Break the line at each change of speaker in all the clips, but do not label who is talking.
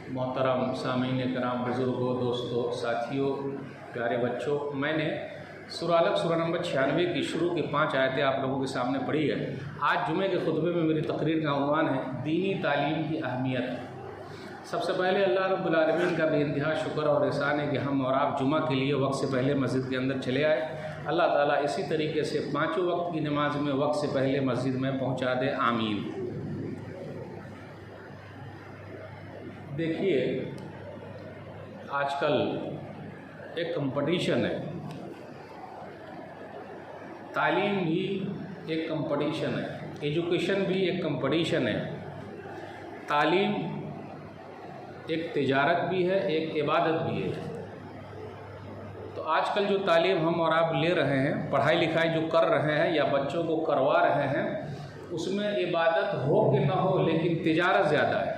मोहतरम सामीन कराम, बुज़ुर्गों, दोस्तों, साथियों, प्यारे बच्चों, मैंने सूरह अलक सूरह नंबर 96 की शुरू की 5 आयतें आप लोगों के सामने पढ़ी है। आज जुमे के खुतबे में मेरी तकरीर का उन्वान है दीनी तालीम की अहमियत। सबसे पहले अल्लाह रब्बुल आलमीन का बेइंतहा शुक्र और एहसान है कि हम और आप जुमा के लिए वक्त से पहले मस्जिद के अंदर चले आए। अल्लाह ताला इसी तरीके से 5 वक्त की नमाज में वक्त से पहले मस्जिद में पहुँचा दे, आमीन। देखिए, आजकल एक कंपटीशन है, तालीम भी एक कंपटीशन है, एजुकेशन भी एक कंपटीशन है। तालीम एक तिजारत भी है, एक इबादत भी है। तो आजकल जो तालीम हम और आप ले रहे हैं, पढ़ाई लिखाई जो कर रहे हैं या बच्चों को करवा रहे हैं, उसमें इबादत हो कि ना हो, लेकिन तिजारत ज़्यादा है।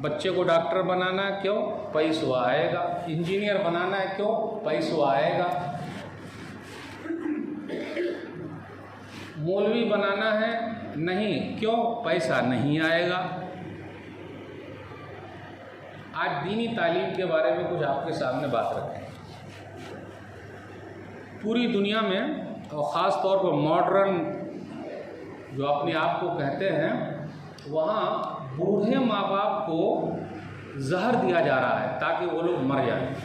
बच्चे को डॉक्टर बनाना है, क्यों? पैसा आएगा। इंजीनियर बनाना है, क्यों? पैसा आएगा। मौलवी बनाना है, नहीं, क्यों? पैसा नहीं आएगा। आज दीनी तालीम के बारे में कुछ आपके सामने बात रखें। पूरी दुनिया में और ख़ास तौर पर मॉडर्न जो अपने आप को कहते हैं, वहाँ बूढ़े माँ बाप को जहर दिया जा रहा है ताकि वो लोग मर जाएं।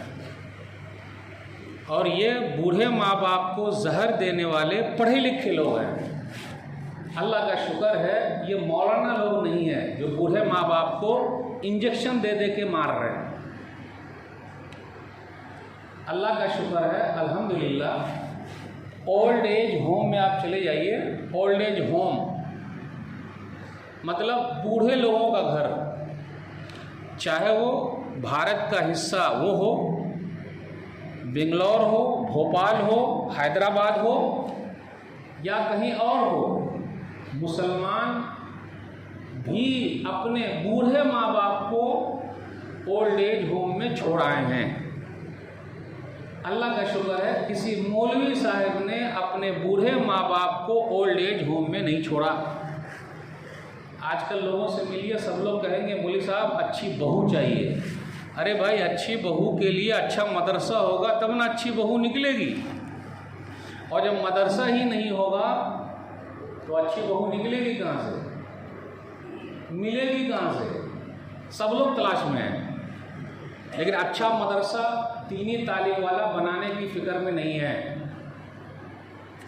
और ये बूढ़े माँ बाप को जहर देने वाले पढ़े लिखे लोग हैं। अल्लाह का शुक्र है ये मौलाना लोग नहीं हैं जो बूढ़े माँ बाप को इंजेक्शन दे दे के मार रहे हैं। अल्लाह का शुक्र है, अल्हम्दुलिल्लाह। ओल्ड एज होम में आप चले जाइए, ओल्ड एज होम मतलब बूढ़े लोगों का घर, चाहे वो भारत का हिस्सा वो हो, बेंगलोर हो, भोपाल हो, हैदराबाद हो या कहीं और हो, मुसलमान भी अपने बूढ़े माँ बाप को ओल्ड एज होम में छोड़ आए हैं। अल्लाह का शुक्र है किसी मौलवी साहब ने अपने बूढ़े माँ बाप को ओल्ड एज होम में नहीं छोड़ा। आजकल लोगों से मिलिए, सब लोग कहेंगे मौलवी साहब अच्छी बहू चाहिए। अरे भाई, अच्छी बहू के लिए अच्छा मदरसा होगा तब ना अच्छी बहू निकलेगी। और जब मदरसा ही नहीं होगा तो अच्छी बहू निकलेगी कहाँ से, मिलेगी कहाँ से? सब लोग तलाश में हैं, लेकिन अच्छा मदरसा दीनी तालीम वाला बनाने की फिक्र में नहीं है।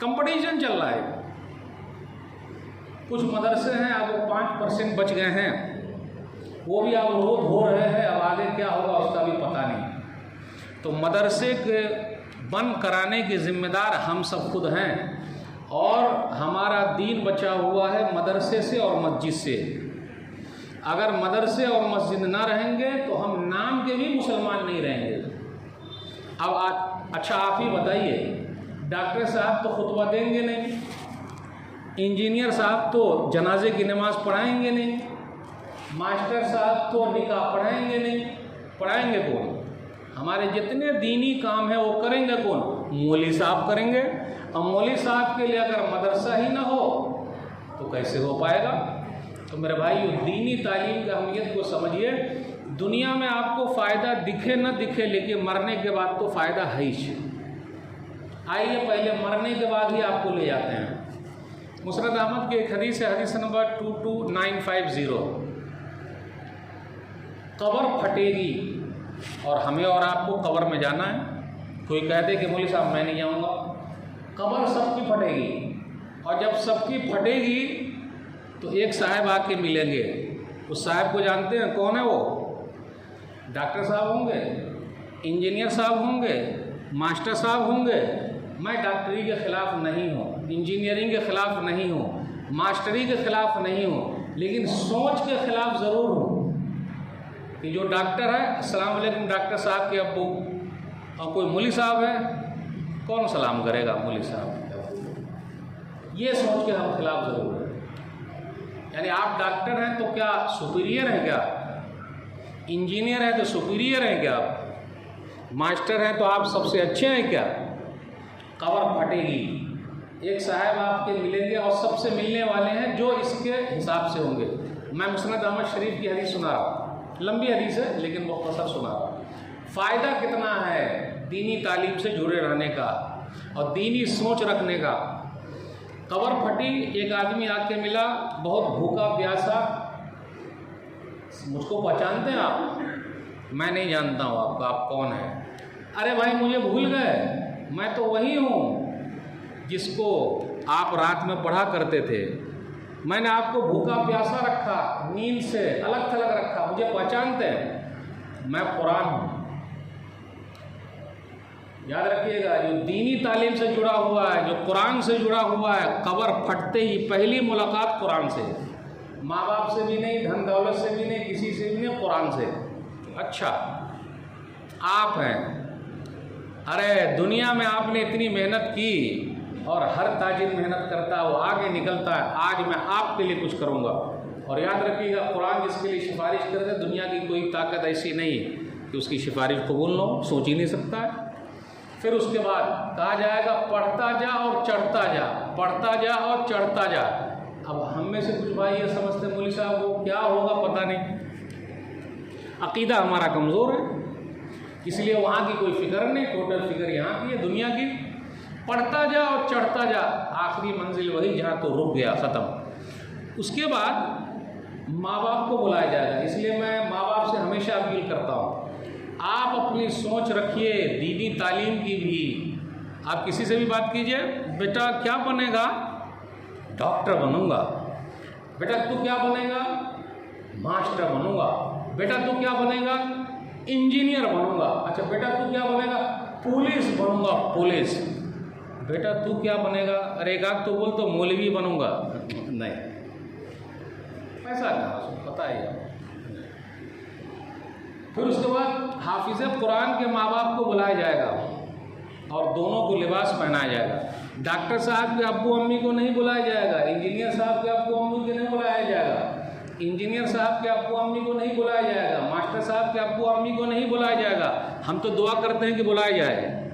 कंपटीशन चल रहा है। कुछ मदरसे हैं, अब 5% बच गए हैं, वो भी अब रोध हो रहे हैं। अब आगे क्या होगा उसका भी पता नहीं। तो मदरसे के बंद कराने के जिम्मेदार हम सब खुद हैं, और हमारा दीन बचा हुआ है मदरसे से और मस्जिद से। अगर मदरसे और मस्जिद ना रहेंगे तो हम नाम के भी मुसलमान नहीं रहेंगे। अब अच्छा आप ही बताइए, डॉक्टर साहब तो खुतबा देंगे नहीं, इंजीनियर साहब तो जनाजे की नमाज पढ़ाएंगे नहीं, मास्टर साहब तो निकाह पढ़ाएंगे नहीं। पढ़ाएंगे कौन? हमारे जितने दीनी काम है वो करेंगे कौन? मौलवी साहब करेंगे। और मौलवी साहब के लिए अगर मदरसा ही ना हो तो कैसे हो पाएगा? तो मेरे भाइयों, दीनी तालीम की अहमियत को समझिए। दुनिया में आपको फ़ायदा दिखे न दिखे, लेकिन मरने के बाद तो फ़ायदा है ही। आइए पहले मरने के बाद ही आपको ले जाते हैं। मुसरत अहमद की एक हदीस है, हदीस नंबर 22950। कब्र फटेगी और हमें और आपको कब्र में जाना है। कोई कहते कि मौलवी साहब मैं नहीं जाऊँगा। कब्र सबकी फटेगी, और जब सबकी फटेगी तो एक साहब आके मिलेंगे। उस साहब को जानते हैं कौन है? वो डॉक्टर साहब होंगे, इंजीनियर साहब होंगे, मास्टर साहब होंगे। मैं डॉक्टरी के ख़िलाफ़ नहीं हूँ, इंजीनियरिंग के ख़िलाफ़ नहीं हूँ, मास्टरी के ख़िलाफ़ नहीं हूँ, लेकिन सोच के ख़िलाफ़ ज़रूर हूँ कि जो डॉक्टर है, अस्सलाम वालेकुम डॉक्टर साहब के अब्बू, और कोई मौलवी साहब है, कौन सलाम करेगा? मौलवी साहब। ये सोच के हम खिलाफ ज़रूर हैं। यानी आप डॉक्टर हैं तो क्या सुपीरियर हैं? क्या इंजीनियर हैं तो सुपीरियर हैं? क्या मास्टर हैं तो आप सबसे अच्छे हैं? क्या? कब्र फटेगी, एक साहब आपके मिलेंगे, और सबसे मिलने वाले हैं जो इसके हिसाब से होंगे। मैं मुस्नद अहमद शरीफ की हदीस सुना रहा हूँ, लंबी हदीस है लेकिन मुख्तसर सुना रहा हूँ। फ़ायदा कितना है दीनी तालीम से जुड़े रहने का और दीनी सोच रखने का। कब्र फटी, एक आदमी आके मिला, बहुत भूखा प्यासा। मुझको पहचानते हैं आप? मैं नहीं जानता हूँ आपको, आप कौन हैं? अरे भाई मुझे भूल गए, मैं तो वही हूँ जिसको आप रात में पढ़ा करते थे। मैंने आपको भूखा प्यासा रखा, नींद से अलग थलग रखा, मुझे पहचानते हैं? मैं कुरान हूँ। याद रखिएगा, जो दीनी तालीम से जुड़ा हुआ है, जो कुरान से जुड़ा हुआ है, कब्र फटते ही पहली मुलाकात कुरान से। माँ बाप से भी नहीं, धन दौलत से भी नहीं, किसी से भी नहीं, कुरान से। अच्छा आप हैं, अरे दुनिया में आपने इतनी मेहनत की और हर ताजिर मेहनत करता है, वो आगे निकलता है। आज मैं आपके लिए कुछ करूँगा। और याद रखिएगा, कुरान जिसके लिए सिफारिश करते हैं, दुनिया की कोई ताकत ऐसी नहीं कि उसकी सिफारिश कबूल ना हो, सोच ही नहीं सकता है। फिर उसके बाद कहा जाएगा पढ़ता जा और चढ़ता जा, पढ़ता जा और चढ़ता जा। अब हम में से कुछ भाई ये समझते मौलवी साहब वो क्या होगा पता नहीं। अकीदा हमारा कमज़ोर है, इसलिए वहाँ की कोई फिक्र नहीं, टोटल फिक्र यहाँ की है, दुनिया की। पढ़ता जा और चढ़ता जा, आखिरी मंजिल वही जहाँ तो रुक गया, ख़त्म। उसके बाद माँ बाप को बुलाया जाएगा। इसलिए मैं माँ बाप से हमेशा अपील करता हूँ, आप अपनी सोच रखिए दीनी तालीम की भी। आप किसी से भी बात कीजिए, बेटा क्या बनेगा? डॉक्टर बनूंगा। बेटा तू क्या बनेगा? मास्टर बनूंगा। बेटा तू क्या बनेगा? इंजीनियर बनूंगा। अच्छा बेटा तू क्या बनेगा? पुलिस बनूंगा, पुलिस। बेटा तू क्या बनेगा? अरे एक आध तो बोल तो मौलवी बनूंगा। नहीं, ऐसा कहाँ, पता है। फिर उसके बाद हाफिज़ कुरान के माँ बाप को बुलाया जाएगा और दोनों को लिबास पहनाया जाएगा। डॉक्टर साहब के अब्बू अम्मी को नहीं बुलाया जाएगा, इंजीनियर साहब के अब्बू अम्मी को नहीं बुलाया जाएगा, इंजीनियर साहब के अब्बू अम्मी को नहीं बुलाया जाएगा, मास्टर साहब के अब्बू अम्मी को नहीं बुलाया जाएगा। हम तो दुआ करते हैं कि बुलाया जाए,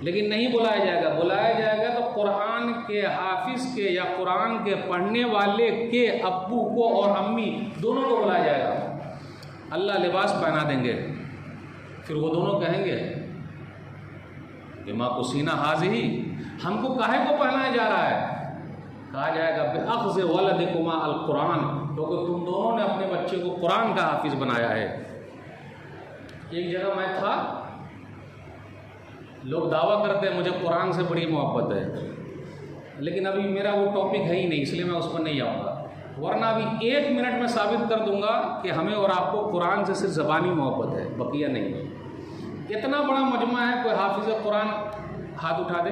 लेकिन नहीं बुलाया जाएगा। बुलाया जाएगा तो कुरान के हाफिज़ के या कुरान के पढ़ने वाले के अब्बू को और अम्मी दोनों को बुलाया जाएगा। अल्लाह लिबास पहना देंगे। फिर वो दोनों कहेंगे बिमा को सीना हाज़ी, हमको काहे को पहनाया जा रहा है? कहा जाएगा बेअख़्ज़ वलदिकुमा अल कुरान, क्योंकि तुम दोनों ने अपने बच्चे को कुरान का हाफिज़ बनाया है। एक जगह मैं था, लोग दावा करते हैं मुझे कुरान से बड़ी मोहब्बत है, लेकिन अभी मेरा वो टॉपिक है ही नहीं, इसलिए मैं उस पर नहीं आऊँगा। वरना अभी 1 मिनट में साबित कर दूंगा कि हमें और आपको कुरान से सिर्फ ज़बानी मोहब्बत है, बकिया नहीं। इतना बड़ा मजमा है, कोई हाफिज़ कुरान हाथ उठा दे।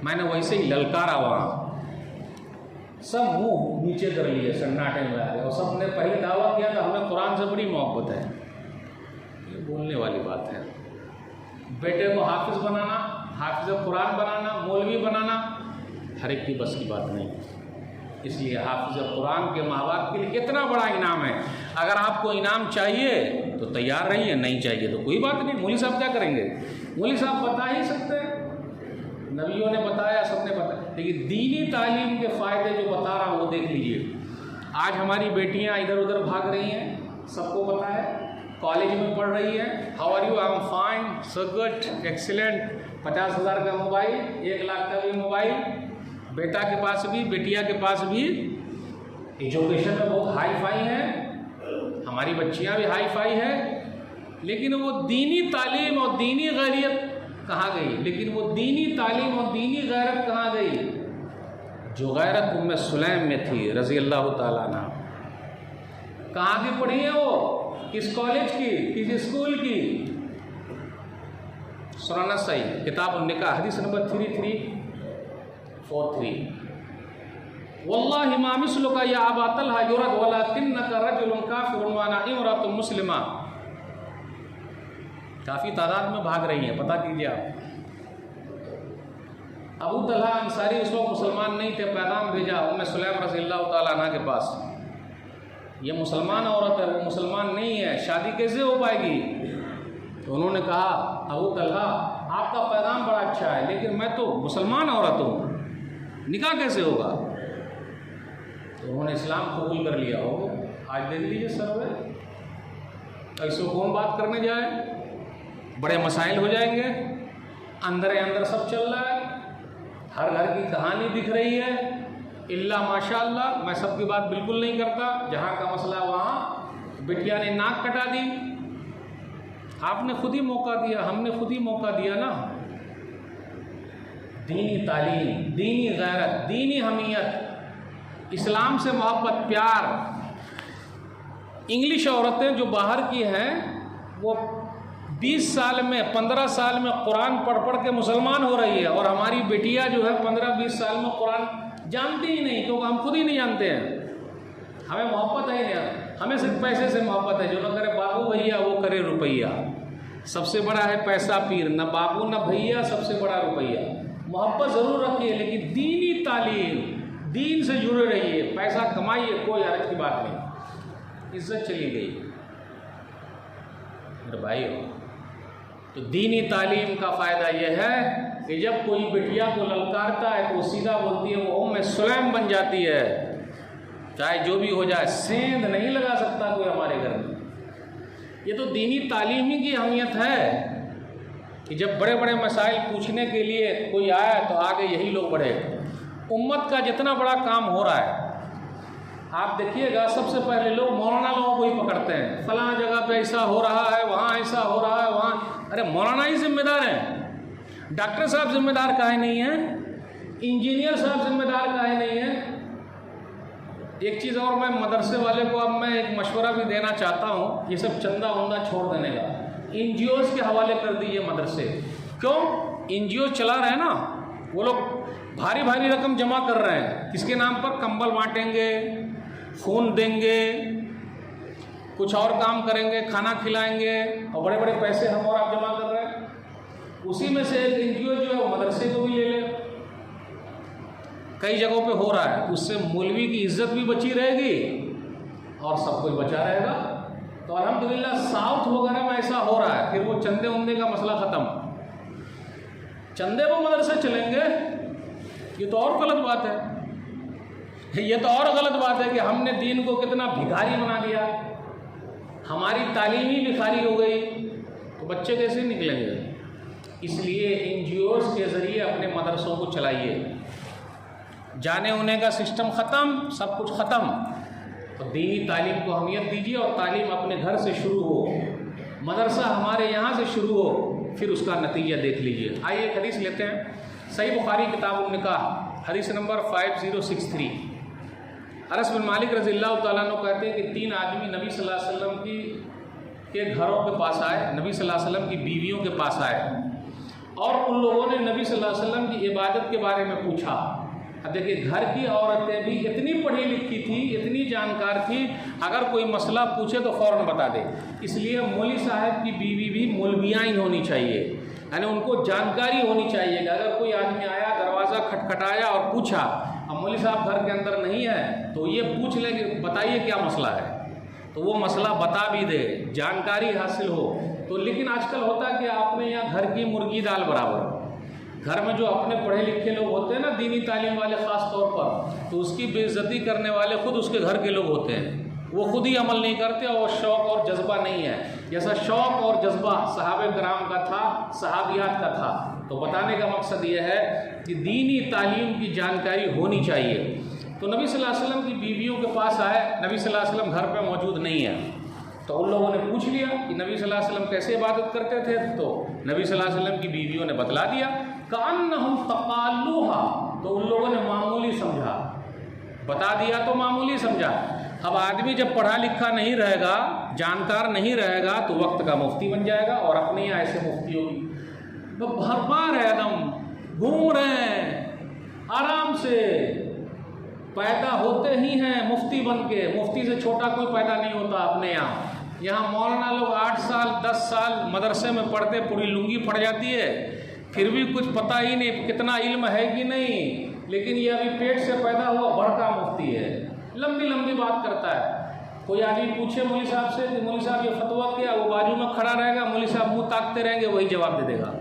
मैंने वैसे ही ललकारा, वहाँ सब मुंह नीचे कर लिए, सन्नाटे में आ गए और सब ने पहले दावा किया था हमें कुरान से बड़ी मोहब्बत है। ये बोलने वाली बात है। बेटे को हाफिज़ बनाना, हाफिज़ कुरान बनाना, मौलवी बनाना हर एक की बस की बात नहीं। इसलिए हाफिज़ कुरान के माँ बाप के लिए इतना बड़ा इनाम है। अगर आपको इनाम चाहिए तो तैयार रहिए, नहीं चाहिए तो कोई बात नहीं। मौलवी साहब क्या करेंगे? मौलवी साहब बता ही सकते हैं, नबियों ने बताया, सबने बताया, लेकिन दीनी तालीम के फ़ायदे जो बता रहा हूँ वो देख लीजिए। आज हमारी बेटियाँ इधर उधर भाग रही हैं, सबको पता है, कॉलेज में पढ़ रही है। How are you? I am fine, so good, excellent. 50,000 का मोबाइल, 1 लाख का भी मोबाइल, बेटा के पास भी, बेटिया के पास भी। एजुकेशन में बहुत हाई फाई है, हमारी बच्चियां भी हाई फाई है, लेकिन वो दीनी तालीम और दीनी गैरियत कहाँ गई? लेकिन वो दीनी तालीम और दीनी गैरत कहाँ गई? जो गैरत उम्मे सुलैम में थी रज़ी अल्लाह ताला अन्हा। कहाँ की पढ़ी है वो? किस कॉलेज की, किस स्कूल की? सुनाना सही, किताब निकाह, हदीस नंबर 3343। वल्लाहि मा मिस्लुका या अबा तलहा युरद वलाकिन्नका रजुलुन काफिरुन व अना इमरातुन मुस्लिमा। काफ़ी तादाद में भाग रही हैं, पता कीजिए आप। अबू तलहा अंसारी उस वक्त मुसलमान नहीं थे, पैगाम भेजा उम्मे सुलैम रज़ी अल्लाह ताला अन्हा के पास, ये मुसलमान औरत है, वो मुसलमान नहीं है, शादी कैसे हो पाएगी? तो उन्होंने कहा अबू तलहा आपका पैगाम बड़ा अच्छा है, लेकिन मैं तो मुसलमान औरत हूँ, निकाह कैसे होगा? तो तो उन्होंने इस्लाम कबूल कर लिया हो। आज देख लीजिए सर्वे, ऐसे कौन बात करने जाए, बड़े मसाइल हो जाएंगे। अंदर सब चल रहा है, हर घर की कहानी दिख रही है। इल्ला माशाअल्लाह, मैं सबकी बात बिल्कुल नहीं करता, जहाँ का मसला वहाँ बिटिया ने नाक कटा दी। आपने खुद ही मौका दिया, हमने खुद ही मौका दिया ना। दीनी तालीम, दीनी गैरत, दीनी हमीयत, इस्लाम से मोहब्बत, प्यार। इंग्लिश औरतें जो बाहर की हैं वो 20 साल में 15 साल में कुरान पढ़ के मुसलमान हो रही है, और हमारी बेटियां जो है 15-20 साल में कुरान जानती ही नहीं, क्योंकि हम खुद ही नहीं जानते हैं। हमें मोहब्बत है नहीं, हमें सिर्फ पैसे से मोहब्बत है। जो ना करे बाबू भैया, वो करे रुपया। सबसे बड़ा है पैसा पीर, न बाबू न भैया, सबसे बड़ा रुपया। मोहब्बत ज़रूर रखिए, लेकिन दीनी तालीम, दीन से जुड़े रहिए। पैसा कमाइए, कोई हर्ज की बात नहीं, इज्जत चली गई मेरे भाइयों। तो दीनी तालीम का फ़ायदा यह है कि जब कोई बिटिया को ललकारता है तो वो सीधा बोलती है, वो मैं सुलैम बन जाती है। चाहे जो भी हो जाए, सेंध नहीं लगा सकता कोई हमारे घर में। ये तो दीनी तालीम ही की अहमियत है कि जब बड़े बड़े मसाइल पूछने के लिए कोई आया तो आगे यही लोग बढ़े। उम्मत का जितना बड़ा काम हो रहा है, आप देखिएगा, सबसे पहले लोग मौलाना लोगों को ही पकड़ते हैं। फलां जगह पे ऐसा हो रहा है, वहाँ ऐसा हो रहा है, वहाँ। अरे मौलाना ही जिम्मेदार हैं, डॉक्टर साहब जिम्मेदार काहे नहीं है, इंजीनियर साहब जिम्मेदार काहे नहीं है। एक चीज़ और, मैं मदरसे वाले को अब मैं एक मशवरा भी देना चाहता हूँ, ये सब चंदा वंदा छोड़ देने का, NGOs के हवाले कर दीजिए मदरसे। क्यों? NGO चला रहे हैं ना, वो लोग भारी भारी रकम जमा कर रहे हैं। किसके नाम पर? कंबल बांटेंगे, खून देंगे, कुछ और काम करेंगे, खाना खिलाएंगे, और बड़े बड़े पैसे हम और आप जमा कर रहे हैं। उसी में से एक NGO जो है वो मदरसे को भी ले ले। कई जगहों पे हो रहा है, उससे मौलवी की इज्जत भी बची रहेगी और सब कुछ बचा रहेगा। तो अल्हम्दुलिल्लाह साउथ वगैरह में ऐसा हो रहा है। फिर वो चंदे वंदे का मसला ख़त्म, चंदे वो मदरसे चलेंगे, ये तो और गलत बात है। ये तो और गलत बात है कि हमने दीन को कितना भिखारी बना दिया, हमारी तालीम ही भिखारी हो गई, तो बच्चे कैसे निकलेंगे। इसलिए NGOs के ज़रिए अपने मदरसों को चलाइए। जाने उने का सिस्टम ख़त्म, सब कुछ ख़त्म। तो दीनी तालीम को अहमियत दीजिए, और तालीम अपने घर से शुरू हो, मदरसा हमारे यहाँ से शुरू हो, फिर उसका नतीजा देख लीजिए। आइए एक हदीस लेते हैं, सही बुखारी किताबुन निकाह, हदीस नंबर 5063। अनस बिन मालिक रज़ियल्लाहु तआला अन्हु कहते हैं कि 3 आदमी नबी सल्लल्लाहु अलैहि वसल्लम के घरों के पास आए, नबी सल्लल्लाहु अलैहि वसल्लम की बीवियों के पास आए, और उन लोगों ने नबी सल्लल्लाहु अलैहि वसल्लम की इबादत के बारे में पूछा। अब देखिए, घर की औरतें भी इतनी पढ़ी लिखी थी, इतनी जानकार थी, अगर कोई मसला पूछे तो फ़ौरन बता दे। इसलिए मौलवी साहब की बीवी भी मौलवियाँ ही होनी चाहिए, यानी उनको जानकारी होनी चाहिए कि अगर कोई आदमी आया, दरवाज़ा खटखटाया और पूछा, अब मौलवी साहब घर के अंदर नहीं है, तो ये पूछ ले कि बताइए क्या मसला है, तो वो मसला बता भी दे, जानकारी हासिल हो। तो लेकिन आजकल होता है कि आपने यहाँ घर की मुर्गी दाल बराबर, घर में जो अपने पढ़े लिखे लोग होते हैं ना, दीनी तालीम वाले ख़ास तौर पर, तो उसकी बेइज्जती करने वाले खुद उसके घर के लोग होते हैं। वो खुद ही अमल नहीं करते, और शौक़ और जज्बा नहीं है। जैसा शौक़ और जज्बा सहाबे कराम का था, सहाबियात का था। तो बताने का मकसद ये है कि दीनी तालीम की जानकारी होनी चाहिए। तो नबी सल्लल्लाहु अलैहि वसल्लम की बीवियों के पास आए, नबी सल्लल्लाहु अलैहि वसल्लम घर पे मौजूद नहीं है। तो उन लोगों ने पूछ लिया कि नबी सल्लल्लाहु अलैहि वसल्लम कैसे इबादत करते थे, तो नबी सल्लल्लाहु अलैहि वसल्लम की बीवियों ने बतला दिया। कान्नहुम तक़ाल्लूहा, तो उन लोगों ने मामूली समझा, बता दिया तो मामूली समझा। अब आदमी जब पढ़ा लिखा नहीं रहेगा, जानकार नहीं रहेगा, तो वक्त का मुफ्ती बन जाएगा। और अपने यहाँ ऐसे मुफ्तियों की भरमार है, एकदम घूम रहे हैं आराम से, पैदा होते ही हैं मुफ्ती बन के। मुफ्ती से छोटा कोई पैदा नहीं होता अपने यहाँ। यहाँ मौलाना लोग 8 साल 10 साल मदरसे में पढ़ते, पूरी लुंगी फट जाती है, फिर भी कुछ पता ही नहीं कितना इल्म है कि नहीं, लेकिन ये अभी पेट से पैदा हुआ बड़का मुफ्ती है, लंबी लंबी बात करता है। कोई आदमी पूछे मौलवी साहब से कि मौलवी साहब ये फतवा क्या, वो बाजू में खड़ा रहेगा, मौलवी साहब मुँह ताकते रहेंगे, वही जवाब दे देगा।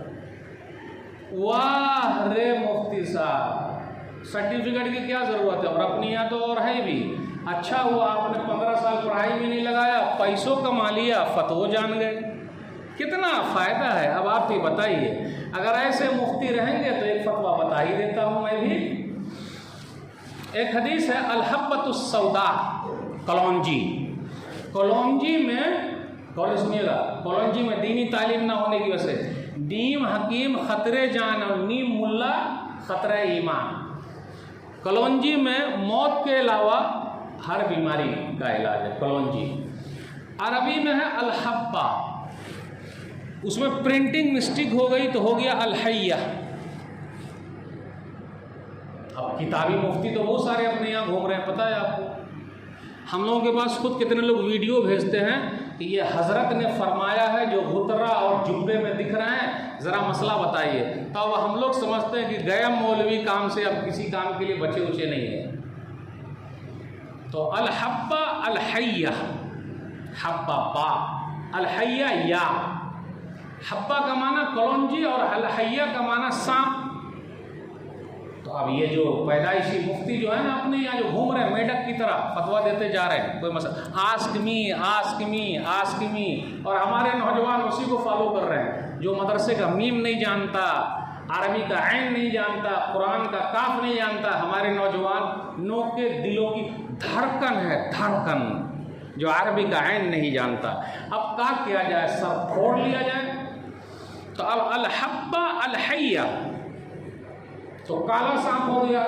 वाह रे मुफ्ती साहब, सर्टिफिकेट की क्या ज़रूरत है, और अपनी यहाँ तो और है भी। अच्छा हुआ आपने 15 साल पढ़ाई में नहीं लगाया, पैसों कमा लिया, फतवा जान गए, कितना फ़ायदा है। अब आप ही बताइए, अगर ऐसे मुफ्ती रहेंगे तो एक फतवा बता ही देता हूँ मैं भी। एक हदीस है, अल-हब्बतुस सौदा, कलौंजी। कलौंजी में, और सुनिएगा, कलौंजी में दीनी तालीम ना होने की वजह से दीम हकीम खतरे जान और नीम मुल्ला खतरे ईमान। कलौंजी में मौत के अलावा हर बीमारी का इलाज है कलौंजी। अरबी में है अल-हब्बा, उसमें प्रिंटिंग मिस्टेक हो गई तो हो गया अल-हय्या। अब किताबी मुफ्ती तो बहुत सारे अपने यहाँ घूम रहे हैं, पता है आपको। हम लोगों के पास खुद कितने लोग वीडियो भेजते हैं कि ये हजरत ने फरमाया है, जो गुतरा और जुब्बे में दिख रहे हैं, ज़रा मसला बताइए। तो अब हम लोग समझते हैं कि गया मौलवी काम से अब किसी काम के लिए बचे उचे नहीं है। तो अल-हब्बा अल-हय्या, हब्बा बा, अल-हय्या या। हब्बा का माना कलौंजी और अल-हय्या का माना सांप। तो अब ये जो पैदाइशी मुफ्ती जो है ना अपने यहाँ जो घूम रहे हैं मेढक की तरह फतवा देते जा रहे हैं, कोई मसला ask me ask me ask me, और हमारे नौजवान उसी को फॉलो कर रहे हैं। जो मदरसे का मीम नहीं जानता, अरबी का ऐन नहीं जानता, कुरान का काफ नहीं जानता, हमारे नौजवानों के दिलों की धड़कन है, धड़कन, जो अरबी का ऐन नहीं जानता। अब क्या किया जाए, सर फोड़ लिया जाए? तो अब अल-हब्बा अल-हय्या तो काला सांप हो गया।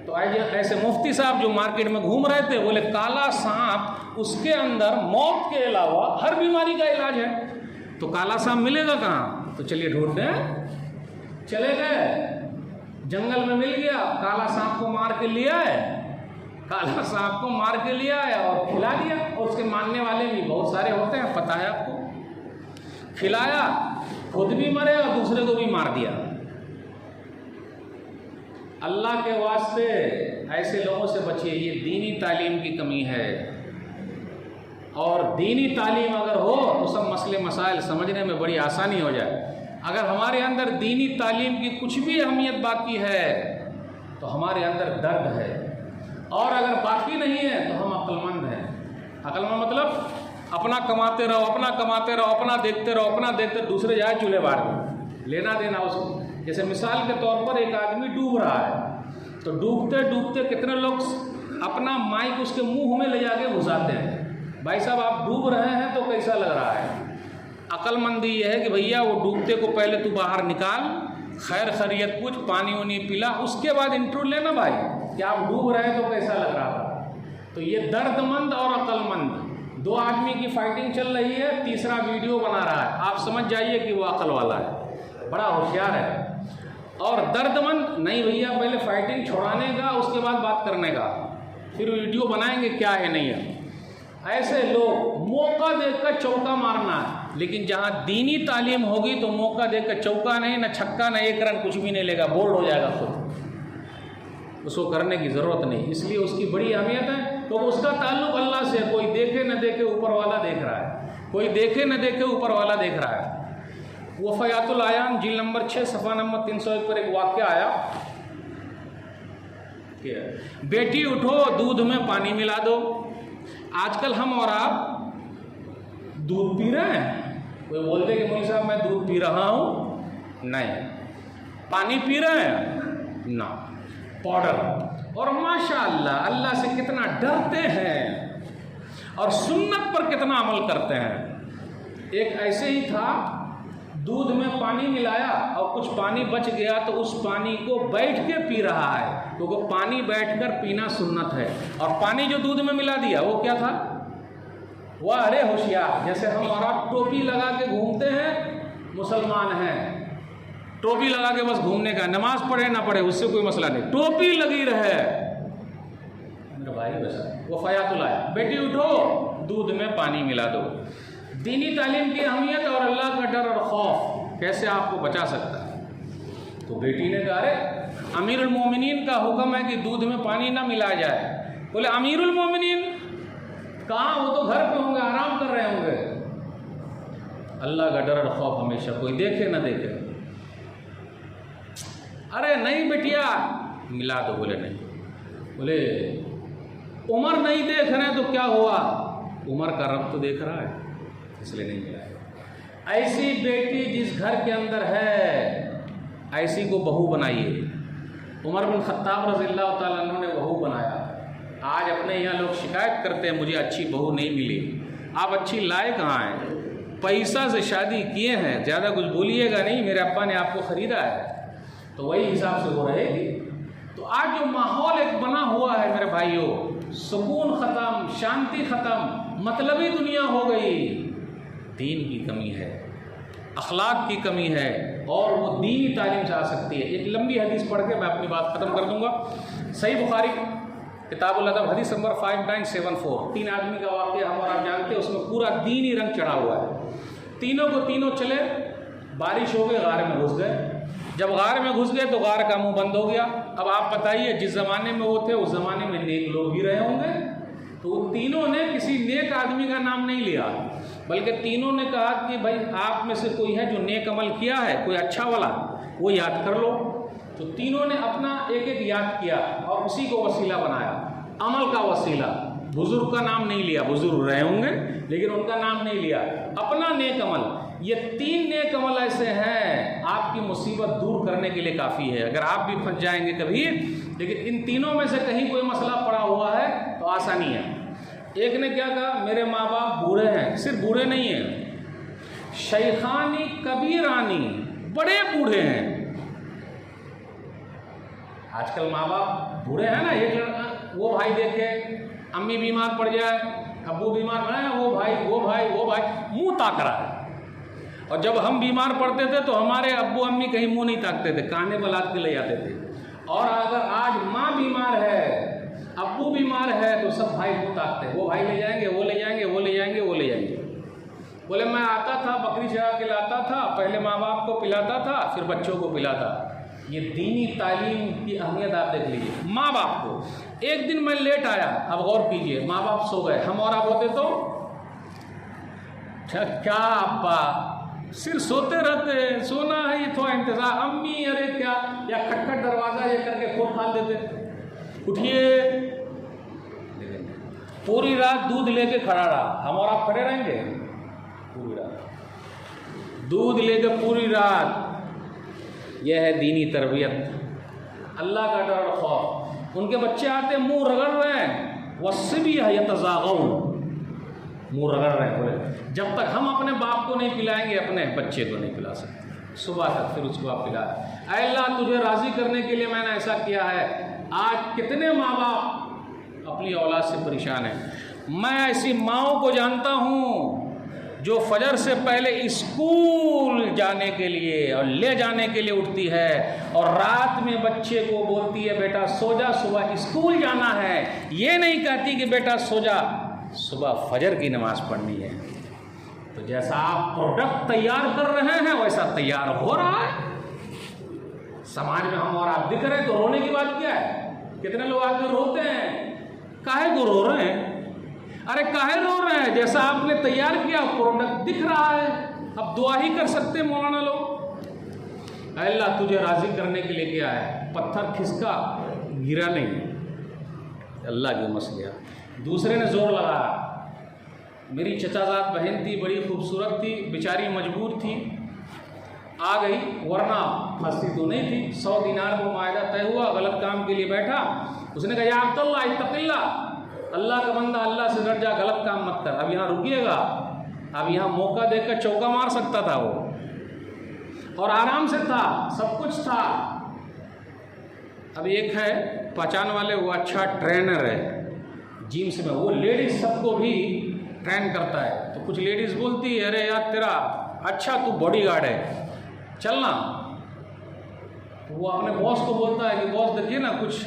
तो ऐसे मुफ्ती साहब जो मार्केट में घूम रहे थे बोले काला सांप, उसके अंदर मौत के अलावा हर बीमारी का इलाज है। तो काला सांप मिलेगा कहाँ? तो चलिए ढूंढते हैं। चले गए जंगल में, मिल गया, काला सांप को मार के लिया है, काला सांप को मार के लिया है और खिला दिया। और उसके मानने वाले भी बहुत सारे होते हैं, पता है आपको। खिलाया, खुद भी मरे और दूसरे को भी मार दिया। अल्लाह के वास्ते ऐसे लोगों से बचिए, ये दीनी तालीम की कमी है। और दीनी तालीम अगर हो तो सब मसले मसाइल समझने में बड़ी आसानी हो जाए। अगर हमारे अंदर दीनी तालीम की कुछ भी अहमियत बाकी है तो हमारे अंदर दर्द है, और अगर बाकी नहीं है तो हम अक्लमंद हैं। अक्लमंद मतलब अपना कमाते रहो, अपना कमाते रहो, अपना देखते रहो, अपना देखते, दूसरे जाए चूल्हे बार में, लेना देना उसको। जैसे मिसाल के तौर पर एक आदमी डूब रहा है, तो डूबते डूबते कितने लोग अपना माइक उसके मुंह में ले जाके घुसाते हैं। भाई साहब आप डूब रहे हैं तो कैसा लग रहा है? अक्लमंदी ये है कि भैया वो डूबते को पहले तू बाहर निकाल, खैर खैरियत पूछ, पानी वानी पिला, उसके बाद इंटरव्यू लेना भाई कि आप डूब रहे हैं तो कैसा लग रहा था। तो ये दर्दमंद और अक्लमंद दो आदमी की फाइटिंग चल रही है, तीसरा वीडियो बना रहा है, आप समझ जाइए कि वो अकल वाला है, बड़ा होशियार है। और दर्दमंद नहीं भैया, पहले फाइटिंग छुड़ाने का, उसके बाद बात करने का, फिर वीडियो बनाएंगे क्या है नहीं है। ऐसे लोग मौका देखकर चौका मारना है, लेकिन जहाँ दीनी तालीम होगी तो मौका देखकर चौका नहीं, न छक्का, न एक रन, कुछ भी नहीं लेगा, बोल्ड हो जाएगा खुद, उसको करने की ज़रूरत नहीं। इसलिए उसकी बड़ी अहमियत है, तो उसका ताल्लुक अल्लाह से है। कोई देखे न देखे ऊपर वाला देख रहा है, कोई देखे न देखे ऊपर वाला देख रहा है। वफ़यातुल आयान जिल नंबर 6 सफ़ा नंबर 301 पर एक वाक़या आया कि बेटी उठो दूध में पानी मिला दो। आजकल हम और आप दूध पी रहे हैं, कोई बोलते कि मौलवी साहब मैं दूध पी रहा हूँ, नहीं। पानी पी रहे हैं ना, पाउडर। और माशाअल्लाह अल्लाह से कितना डरते हैं और सुन्नत पर कितना अमल करते हैं। एक ऐसे ही था, दूध में पानी मिलाया और कुछ पानी बच गया तो उस पानी को बैठ के पी रहा है, क्योंकि तो पानी बैठकर पीना सुन्नत है। और पानी जो दूध में मिला दिया वो क्या था? वह अरे होशियार, जैसे हम और आप टोपी लगा के घूमते हैं, मुसलमान हैं, टोपी लगा के बस घूमने का, नमाज पढ़े ना पढ़े उससे कोई मसला नहीं, टोपी लगी रहे। मेरे भाई वैसा वफ़यातुल आयान, बेटी उठो दूध में पानी मिला दो। दीनी तालीम की अहमियत और अल्लाह का डर और खौफ कैसे आपको बचा सकता है। तो बेटी ने कहा अरे अमीरुल मोमिनीन का हुक्म है कि दूध में पानी ना मिलाया जाए। बोले अमीरुल मोमिनीन कहाँ, वो तो घर पे होंगे, आराम कर रहे होंगे। अल्लाह का डर और खौफ हमेशा, कोई देखे ना देखे। अरे नहीं बेटिया, मिला दो। बोले नहीं। बोले उमर नहीं देख रहे तो क्या हुआ, उमर का रब तो देख रहा है, इसलिए नहीं मिलाया। ऐसी बेटी जिस घर के अंदर है ऐसी को बहू बनाइए। उमर बिन खत्ताब रज़ियल्लाहु ताला अन्हु ने बहू बनाया। आज अपने यहाँ लोग शिकायत करते हैं मुझे अच्छी बहू नहीं मिली। आप अच्छी लाए कहाँ हैं? पैसा से शादी किए हैं, ज़्यादा कुछ बोलिएगा नहीं, मेरे अब्बा ने आपको ख़रीदा है, तो वही हिसाब से वो रहेगी। तो आज जो माहौल एक बना हुआ है मेरे भाइयों, सुकून ख़त्म, शांति ख़त्म, मतलबी दुनिया हो गई। दीन की कमी है, अखलाक की कमी है, और वो दीनी तालीम से आ सकती है। एक लंबी हदीस पढ़ के मैं अपनी बात ख़त्म कर दूंगा। सही बुखारी किताबुल अदब हदीस नंबर 5974, 3 आदमी का वाक़या हम और आप जानते हैं, उसमें पूरा दीनी रंग चढ़ा हुआ है। तीनों को तीनों चले, बारिश हो गई, गार में घुस गए। जब गार में घुस गए तो गार का मुंह बंद हो गया। अब आप बताइए जिस ज़माने में वो थे उस ज़माने में नेक लोग भी रहे होंगे। तो तीनों ने किसी नेक आदमी का नाम नहीं लिया, बल्कि तीनों ने कहा कि भाई आप में से कोई है जो नेक अमल किया है, कोई अच्छा वाला, वो याद कर लो। तो तीनों ने अपना एक एक याद किया और उसी को वसीला बनाया, अमल का वसीला। बुजुर्ग का नाम नहीं लिया, बुजुर्ग रहे होंगे लेकिन उनका नाम नहीं लिया, अपना नेक अमल। ये 3 नेक अमल ऐसे हैं आपकी मुसीबत दूर करने के लिए काफ़ी है। अगर आप भी फंस जाएंगे कभी, लेकिन इन तीनों में से कहीं कोई मसला पड़ा हुआ है तो आसानी है। एक ने क्या कहा, मेरे माँ बाप बूढ़े हैं। सिर्फ बूढ़े नहीं हैं, शैखानी कबीरानी, बड़े बूढ़े हैं। आजकल माँ बाप बूढ़े हैं ना, एक लड़का वो भाई देखे अम्मी बीमार पड़ जाए, अब्बू बीमार पड़े, वो भाई मुंह ताक रहा है। और जब हम बीमार पड़ते थे तो हमारे अब्बू अम्मी कहीं मुंह नहीं ताकते थे, काने पर लाद के ले जाते थे। और अगर आज माँ बीमार है, अब्बू बीमार है, तो सब भाई मुंह ताकते हैं, वो भाई ले जाएंगे, वो ले जाएंगे, वो ले जाएंगे, वो ले जाएंगे। बोले मैं आता था, बकरी चढ़ा के लाता था, पहले माँ बाप को पिलाता था, फिर बच्चों को पिलाता। ये दीनी तालीम की अहमियत आप देख लीजिए। माँ बाप को एक दिन मैं लेट आया, अब गौर कीजिए, माँ बाप सो गए, हम और आप होते तो क्या अब्बा सिर सोते रहते, सोना है ये थोड़ा इंतजार, अम्मी अरे क्या, या खटखट दरवाज़ा ये करके खोल खाल देते, उठिए। पूरी रात दूध लेके खड़ा रहा, हम और आप खड़े रहेंगे पूरी रात, दूध लेके पूरी रात। यह है दीनी तरबियत, अल्लाह का डर और खौफ। उनके बच्चे आते मुंह रगड़ रहे हैं, वस्से भी है यतज़ागऊन, मुंह रगड़ रहे हैं। बोले जब तक हम अपने बाप को नहीं पिलाएंगे अपने बच्चे को नहीं पिला सकते, सुबह तक फिर उसको आप पिला। अल्लाह तुझे राज़ी करने के लिए मैंने ऐसा किया है। आज कितने माँ बाप अपनी औलाद से परेशान हैं। मैं ऐसी माँओं को जानता हूँ जो फजर से पहले स्कूल जाने के लिए और ले जाने के लिए उठती है, और रात में बच्चे को बोलती है बेटा सो जा, सुबह स्कूल जाना है। ये नहीं कहती कि बेटा सो जा, सुबह फजर की नमाज पढ़नी है। तो जैसा आप प्रोडक्ट तैयार कर रहे हैं वैसा तैयार हो रहा है। समाज में हम और आप दिख रहे हैं, तो रोने की बात क्या है? कितने लोग आकर रोते हैं, काहे को रो रहे हैं? अरे काहे रो रहे हैं? जैसा आपने तैयार किया प्रोडक्ट दिख रहा है। अब दुआ ही कर सकते हैं मौलाना लोग। अल्लाह तुझे राजी करने के लिए क्या है, पत्थर खिसका गिरा नहीं, अल्लाह की मसलिया। दूसरे ने जोर लगाया, मेरी चचाजाद बहन थी, बड़ी खूबसूरत थी, बेचारी मजबूर थी, आ गई, वरना फंसती तो नहीं थी। 100 दिनार को मायदा तय हुआ, गलत काम के लिए बैठा। उसने कहा या अब्दुल्लाह इत्तक़िल्लाह, अल्लाह का बंदा अल्लाह से डर जा, गलत काम मत कर। अब यहाँ रुकिएगा, अब यहाँ मौका देकर चौका मार सकता था वो, और आराम से था, सब कुछ था। अब एक है पहचान वाले, वो अच्छा ट्रेनर है जिम्स में, वो लेडीज़ सबको भी ट्रेन करता है। तो कुछ लेडीज़ बोलती है अरे यार तेरा अच्छा तू बॉडीगार्ड है, चलना। तो वो अपने बॉस को बोलता है कि बॉस देखिए ना, कुछ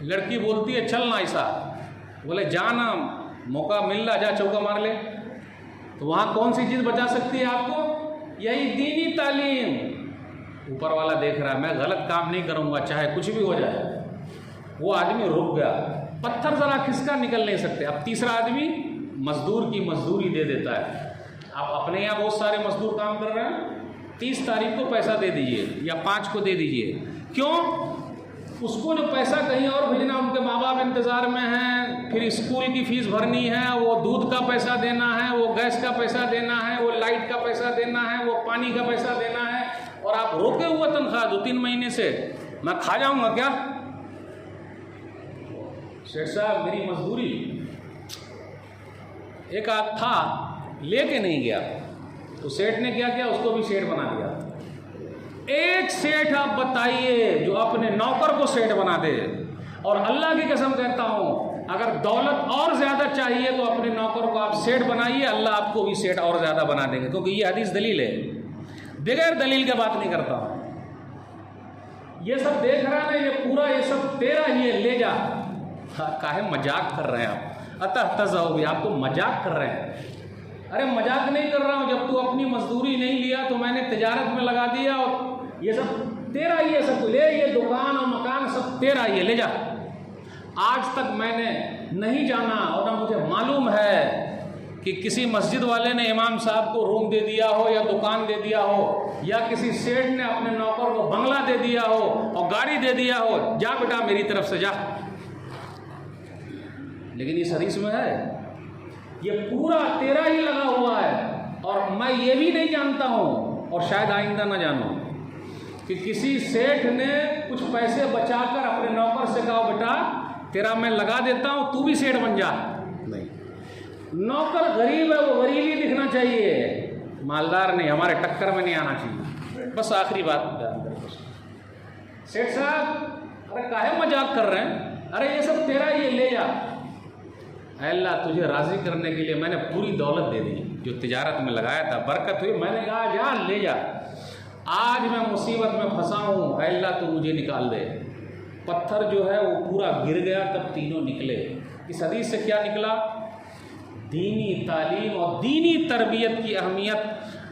लड़की बोलती है चलना ऐसा। बोले जाना, मौका मिल रहा, जा चौका मार ले। तो वहाँ कौन सी चीज़ बचा सकती है आपको? यही दीनी तालीम। ऊपर वाला देख रहा है, मैं गलत काम नहीं करूँगा चाहे कुछ भी हो जाए। वो आदमी रुक गया, पत्थर ज़रा खिसका निकल नहीं सकते। अब तीसरा आदमी मजदूर की मजदूरी दे देता है। आप अपने यहाँ बहुत सारे मजदूर काम कर रहे हैं, 30 तारीख को पैसा दे दीजिए या 5 को दे दीजिए। क्यों? उसको जो पैसा कहीं और भेजना, उनके माँ बाप इंतज़ार में हैं, फिर स्कूल की फ़ीस भरनी है, वो दूध का पैसा देना है, वो गैस का पैसा देना है, वो लाइट का पैसा देना है, वो पानी का पैसा देना है, और आप रोके हुए तनख्वाह 2-3 महीने से, मैं खा जाऊंगा क्या? सेठ साहब मेरी मजदूरी, एक आध था लेके नहीं गया, तो सेठ ने क्या किया, उसको भी सेठ बना दिया। एक सेठ आप बताइए जो अपने नौकर को सेठ बना दे, और अल्लाह की कसम कहता हूं, अगर दौलत और ज़्यादा चाहिए तो अपने नौकर को आप सेठ बनाइए, अल्लाह आपको भी सेठ और ज़्यादा बना देंगे, क्योंकि ये हदीस दलील है, बगैर दलील के बात नहीं करता हूं। ये सब देख रहा है, ये पूरा ये सब तेरा ही है, ले जा। काहे मजाक कर रहे हैं आप? अतः तज़ाओगे, आप तो मजाक कर रहे हैं। अरे मजाक नहीं कर रहा हूँ, जब तू अपनी मजदूरी नहीं लिया तो मैंने तिजारत में लगा दिया, और ये सब तेरा ही है, सब ले, ये दुकान और मकान सब तेरा ही है, ले जा। आज तक मैंने नहीं जाना और ना मुझे मालूम है कि किसी मस्जिद वाले ने इमाम साहब को रूम दे दिया हो, या दुकान दे दिया हो, या किसी सेठ ने अपने नौकर को बंगला दे दिया हो और गाड़ी दे दिया हो, जा बेटा मेरी तरफ से जा। लेकिन इस हदीस में है ये पूरा तेरा ही लगा हुआ है, और मैं ये भी नहीं जानता हूँ, और शायद आइंदा ना जानूँ, कि किसी सेठ ने कुछ पैसे बचाकर अपने नौकर से कहा, बेटा तेरा मैं लगा देता हूँ, तू भी सेठ बन जा। नहीं, नौकर गरीब है, वो गरीब ही दिखना चाहिए, मालदार नहीं, हमारे टक्कर में नहीं आना चाहिए। बस आखिरी बात, सेठ साहब अरे काहे मजाक कर रहे हैं? अरे ये सब तेरा ही, ले जा। अल्लाह तुझे राज़ी करने के लिए मैंने पूरी दौलत दे दी जो तिजारत में लगाया था, बरकत हुई, मैंने कहा जा ले जा। आज मैं मुसीबत में फंसा हूँ, अल्लाह तू मुझे निकाल दे। पत्थर जो है वो पूरा गिर गया, तब तीनों निकले। इस हदीस से क्या निकला? दीनी तालीम और दीनी तरबियत की अहमियत,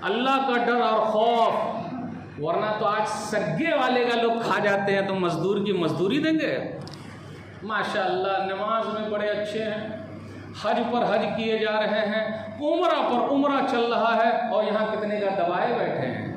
अल्लाह का डर और खौफ। वरना तो आज सग्गे वाले का लोग खा जाते हैं, तो मजदूर की मजदूरी देंगे। माशाअल्लाह नमाज में बड़े अच्छे हैं, हज पर हज किए जा रहे हैं, उम्रा पर उम्रा चल रहा है, और यहाँ कितने का दबाए बैठे हैं,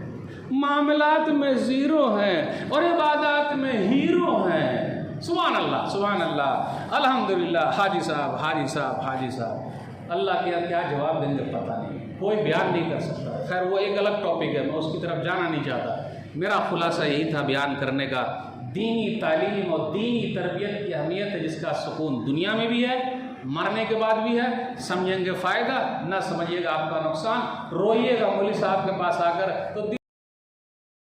मामलात में ज़ीरो हैं और इबादत में हीरो हैं। सुभान अल्लाह, सुभान अल्लाह, अल्हम्दुलिल्लाह। हाजी साहब, हाजी साहब, हाजी साहब, अल्लाह के क्या जवाब देंगे पता नहीं, कोई बयान नहीं कर सकता। खैर वो एक अलग टॉपिक है, मैं उसकी तरफ जाना नहीं चाहता। मेरा खुलासा यही था बयान करने का, दीनी तालीम और दीनी तरबियत की अहमियत है, जिसका सुकून दुनिया में भी है, मरने के बाद भी है। समझेंगे फ़ायदा, ना समझिएगा आपका नुकसान। रोइएगा मौलवी साहब के पास आकर तो